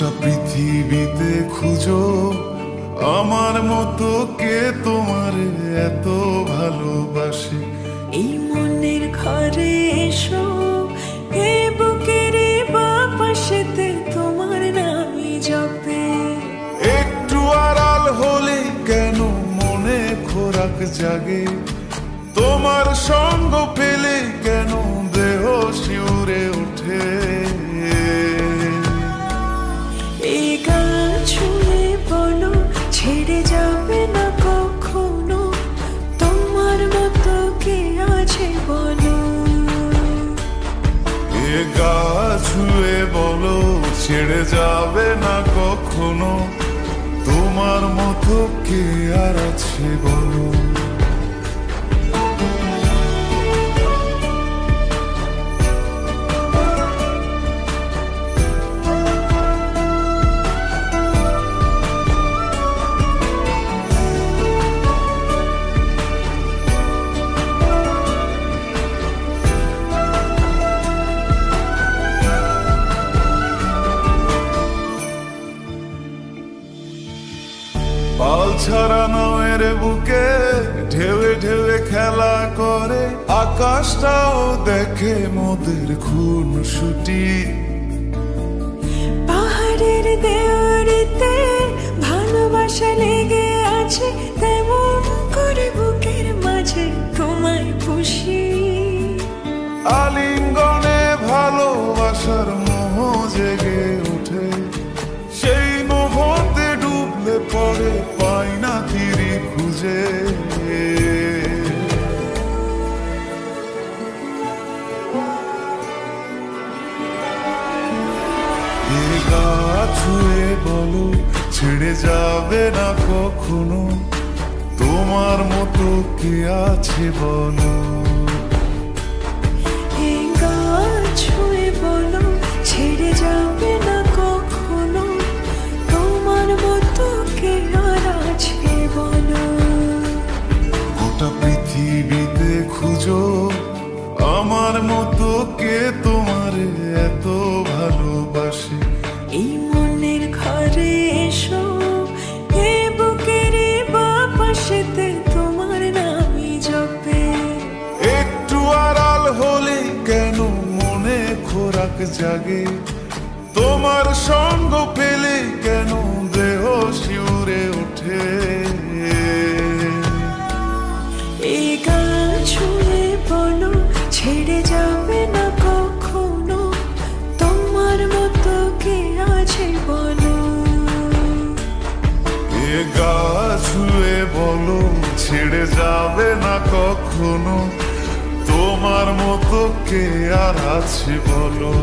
গোটা পৃথিবীতে খুঁজো আমার মতো কে তোমার এত ভালোবাসে। এই মনের ঘরে এসো, এ বুকের বাপাশেতে তোমার নামই জপে। একটু আড়াল হলে কেন মনে খোরাক জাগে, তোমার সঙ্গ পেলে কেন দেহ শিউরে ওঠে। এই গান ছুঁয়ে বলো ছেড়ে যাবে না কখনো, তোমার মতো কে আছে বলো। এ গা ছুঁয়ে বলো ছেড়ে যাবে না কখনো, তোমার মতো কে আর আছে বলো। পাল ছাড়া নয়ের বুকে ঢেউে ঢেউে খেলা করে, আকাশটাও দেখে মোদের খুনসুটি। পাহাড়ের দেওয়ারিতে ভালোবাসা লেগে আছে, তেমন করে বুকের মাঝে তোমায় খুশি। আলিঙ্গনে ভালোবাসার মোহ জেগে ওঠে, সেই মোহতে ডুবলে পরে পাই না তীরে খুঁজে। এ গা ছুঁয়ে বলো ছেড়ে যাবে না কখনো, তোমার মতো কে আছে বলো। এই গান ছুঁয়ে বলো ছেড়ে যাবে না কখনো, তোমার মতো কে আর আছে বলো। গোটা পৃথিবীতে খুঁজো আমার মতো কে তোমার এত ভালোবাসে। এই মনের ঘরে এসো, এ বুকের বাপাশেতে তোমার নামই জপে। একটু আড়াল হলে কেন মনে খোরাক জাগে, তোমার সঙ্গ পেলে কেন দেহ শিউরে ওঠে। এই গান ছুঁয়ে বলো ছেড়ে যাবে না কখনো, তোমার মতো কে আছে বলো। এ গা ছুঁয়ে বলো ছেড়ে যাবে না কখনো, তোমার মতো কে আর আছে বলো।